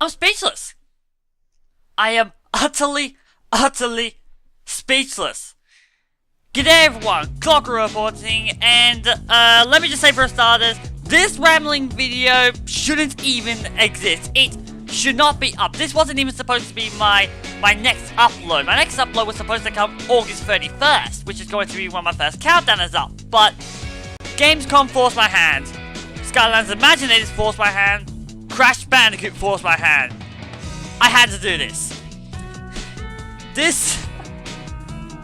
I'm speechless. I am utterly speechless. G'day everyone, Clok-Roo reporting, and let me just say for starters, this rambling video shouldn't even exist. It should not be up. This wasn't even supposed to be my next upload. My next upload was supposed to come August 31st, which is going to be when my first countdown is up. But Gamescom forced my hand. Skylanders Imaginators forced my hand. Crash Bandicoot forced my hand. I had to do this.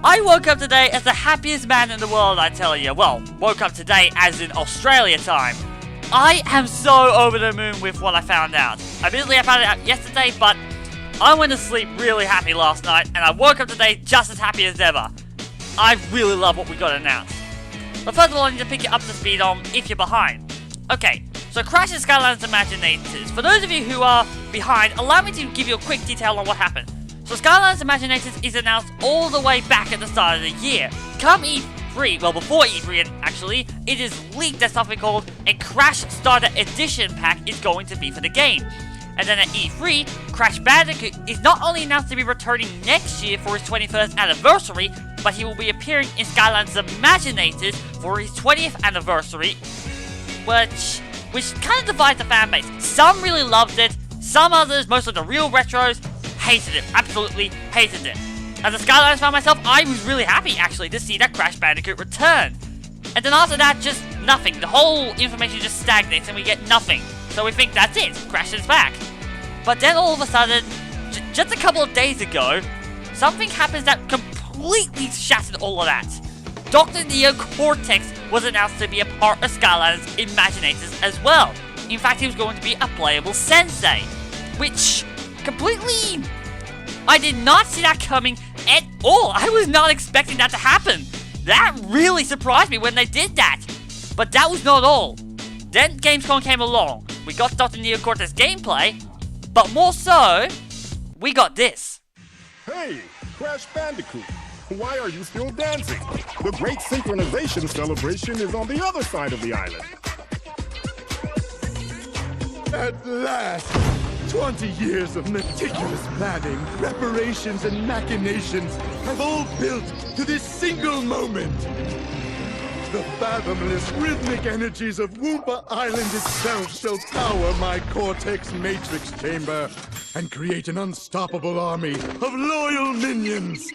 I woke up today as the happiest man in the world, I tell you. Well, woke up today as in Australia time. I am so over the moon with what I found out. Admittedly, I found it out yesterday, but I went to sleep really happy last night, and I woke up today just as happy as ever. I really love what we got announced. But first of all, I need to pick you up to speed on if you're behind. Okay, so Crash and Skylanders Imaginators. For those of you who are behind, allow me to give you a quick detail on what happened. So Skylanders Imaginators is announced all the way back at the start of the year. Come E3, well before E3 actually, it is leaked that something called a Crash Starter Edition pack is going to be for the game. And then at E3, Crash Bandicoot is not only announced to be returning next year for his 21st anniversary, but he will be appearing in Skylanders Imaginators for his 20th anniversary, which kind of divides the fan base. Some really loved it, some others, most of the real retros, hated it, absolutely hated it. As a Skylanders fan myself, I was really happy actually to see that Crash Bandicoot return. And then after that, just nothing. The whole information just stagnates and we get nothing. So we think that's it, Crash is back. But then all of a sudden, just a couple of days ago, something happens that completely shattered all of that. Dr. Neo Cortex was announced to be a part of Skylanders Imaginators as well. In fact, he was going to be a playable sensei, which completely... I did not see that coming at all. I was not expecting that to happen. That really surprised me when they did that. But that was not all. Then Gamescom came along. We got Dr. Neo Cortex gameplay, but more so, we got this. Hey, Crash Bandicoot. Why are you still dancing? The great synchronization celebration is on the other side of the island. At last! 20 years of meticulous planning, preparations, and machinations have all built to this single moment. The fathomless rhythmic energies of Wumpa Island itself shall power my Cortex Matrix Chamber and create an unstoppable army of loyal minions.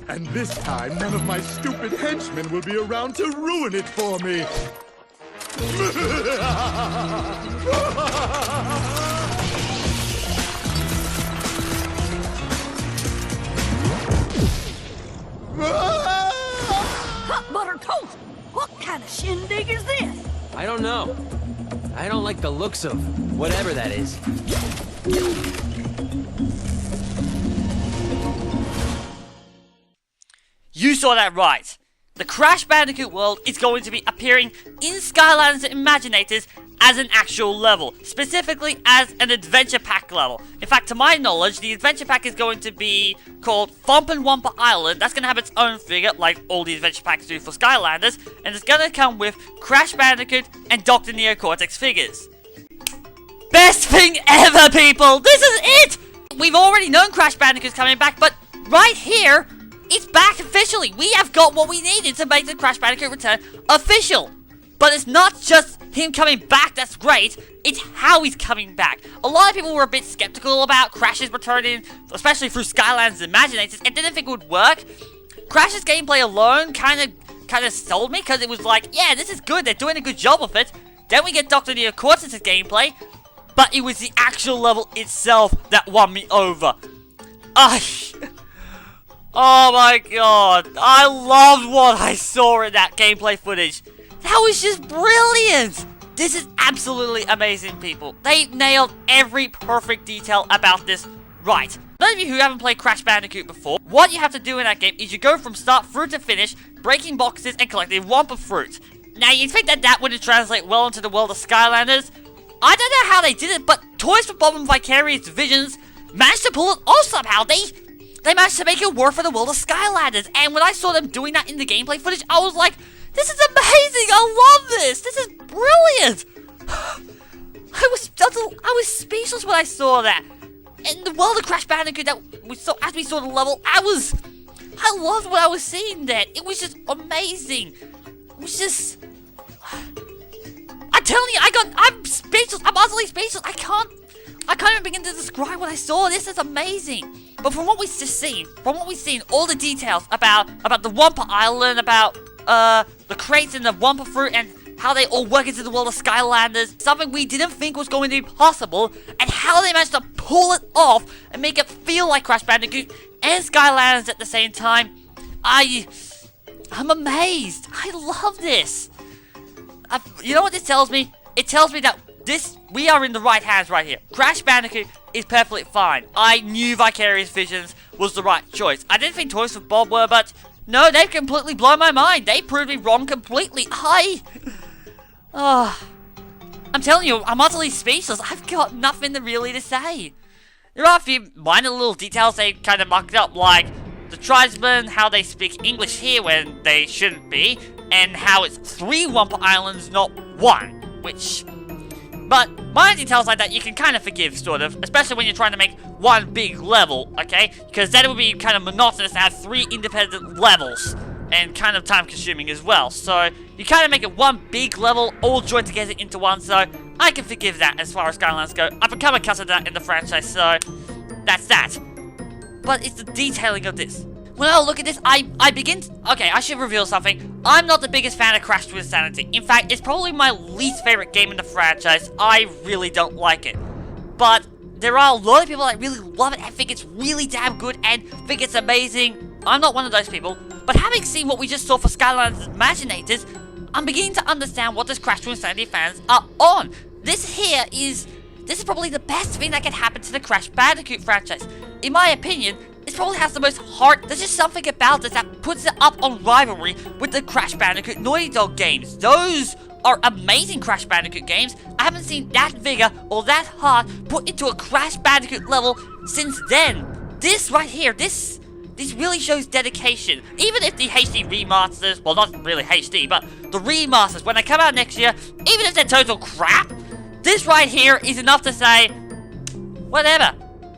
And this time, none of my stupid henchmen will be around to ruin it for me. Hot butter toast! What kind of shindig is this? I don't know. I don't like the looks of whatever that is. You saw that right. The Crash Bandicoot world is going to be appearing in Skylanders Imaginators as an actual level, specifically as an adventure pack level. In fact, to my knowledge, the adventure pack is going to be called Thumpin Wumpa Island. That's going to have its own figure, like all the adventure packs do for Skylanders, and it's going to come with Crash Bandicoot and Dr. Neo Cortex figures. Best thing ever, people! This is it! We've already known Crash Bandicoot's coming back, but right here, it's back officially. We have got what we needed to make the Crash Bandicoot return official. But it's not just him coming back that's great, it's how he's coming back. A lot of people were a bit skeptical about Crash's returning, especially through Skylanders Imaginators, and didn't think it would work. Crash's gameplay alone kind of sold me, because it was like, yeah, this is good, they're doing a good job of it. Then we get Dr. Neo Cortex's gameplay, but it was the actual level itself that won me over. Oh my god, I loved what I saw in that gameplay footage. That was just brilliant! This is absolutely amazing, people. They nailed every perfect detail about this right. Those of you who haven't played Crash Bandicoot before, what you have to do in that game is you go from start through to finish, breaking boxes and collecting Wumpa fruit. Now, you'd think that that wouldn't translate well into the world of Skylanders. I don't know how they did it, but Toys for Bob and Vicarious Visions managed to pull it off somehow. They managed to make it work for the world of Skylanders, and when I saw them doing that in the gameplay footage, I was like, this is amazing! I love this! This is brilliant! I was speechless when I saw that. in the world of Crash Bandicoot that we saw as we saw the level, I loved what I was seeing there. It was just amazing. It was just, I'm telling you, I'm speechless. I'm utterly speechless. I can't even begin to describe what I saw. This is amazing. But from what we've just seen, all the details about the Wumpa Island, about the crates in the Wumpa fruit, and how they all work into the world of Skylanders, something we didn't think was going to be possible, and how they managed to pull it off and make it feel like Crash Bandicoot and Skylanders at the same time. I'm amazed. I love this. You know what this tells me? It tells me that we are in the right hands right here. Crash Bandicoot is perfectly fine. I knew Vicarious Visions was the right choice. I didn't think Toys for Bob were, but no, they've completely blown my mind. They proved me wrong completely. I'm telling you, I'm utterly speechless. I've got nothing really to say. There are a few minor little details they kind of mucked up, like the tribesmen, how they speak English here when they shouldn't be, and how it's 3 Wumpa Islands, not 1, But minor details like that you can kind of forgive, sort of, especially when you're trying to make one big level, okay? Because then it would be kind of monotonous to have 3 independent levels, and kind of time-consuming as well. So you kind of make it one big level, all joined together into one, so I can forgive that as far as Skylanders go. I've become accustomed to that in the franchise, so that's that. But it's the detailing of this. When I look at this, okay, I should reveal something. I'm not the biggest fan of Crash to Insanity. In fact, it's probably my least favorite game in the franchise. I really don't like it. But there are a lot of people that really love it and think it's really damn good and think it's amazing. I'm not one of those people. But having seen what we just saw for Skylanders Imaginators, I'm beginning to understand what this Crash to Insanity fans are on. This is probably the best thing that can happen to the Crash Bandicoot franchise. In my opinion, this probably has the most heart. There's just something about this that puts it up on rivalry with the Crash Bandicoot Naughty Dog games. Those are amazing Crash Bandicoot games. I haven't seen that vigor or that heart put into a Crash Bandicoot level since then. This right here, this really shows dedication. Even if the HD remasters, well, not really HD, but the remasters, when they come out next year, even if they're total crap, this right here is enough to say, whatever.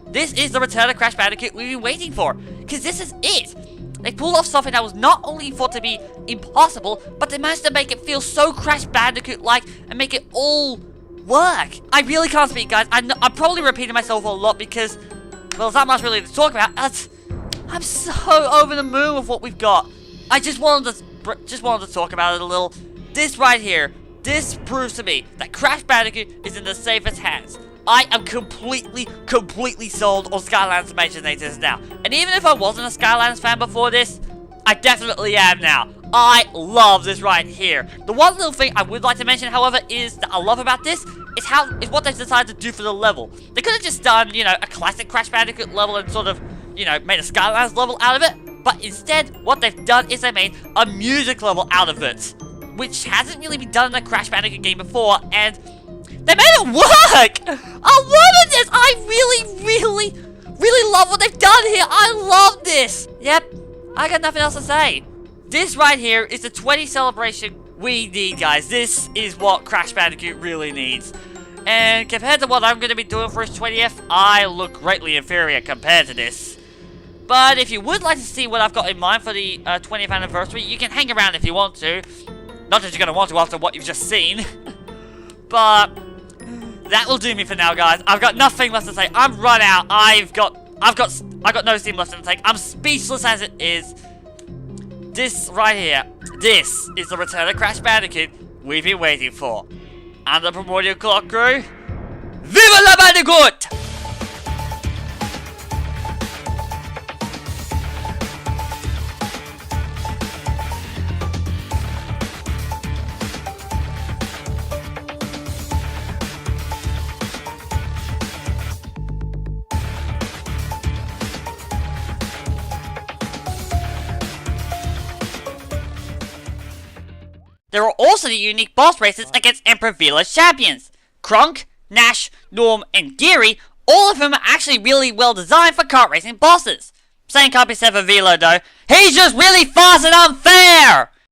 This is the return of Crash Bandicoot we've been waiting for. Because this is it. They pulled off something that was not only thought to be impossible, but they managed to make it feel so Crash Bandicoot-like and make it all work. I really can't speak, guys. I'm probably repeating myself a lot because, well, there's not much really to talk about. I'm so over the moon with what we've got. I just wanted to talk about it a little. This right here, this proves to me that Crash Bandicoot is in the safest hands. I am completely sold on Skylanders Imaginators now. And even if I wasn't a Skylanders fan before this, I definitely am now. I love this right here. The one little thing I would like to mention, however, is that I love about this is what they've decided to do for the level. They could have just done, you know, a classic Crash Bandicoot level and sort of, you know, made a Skylanders level out of it. But instead, what they've done is they made a music level out of it, which hasn't really been done in a Crash Bandicoot game before, and they made it work! I love this! I really love what they've done here! I love this! Yep, I got nothing else to say. This right here is the 20th celebration we need, guys. This is what Crash Bandicoot really needs. And compared to what I'm going to be doing for his 20th, I look greatly inferior compared to this. But if you would like to see what I've got in mind for the 20th anniversary, you can hang around if you want to. Not that you're going to want to after what you've just seen. But that will do me for now, guys. I've got nothing left to say. I'm run out. I've got no steam left in the tank. I'm speechless as it is. This right here, this is the return of Crash Bandicoot we've been waiting for. I'm the Primordial Clok-Roo. Viva la Bandicoot! There are also the unique boss races against Emperor Vila's champions. Kronk, Nash, Norm, and Geary, all of whom are actually really well designed for kart racing bosses. Same can't be said for Vilo though. He's just really fast and unfair!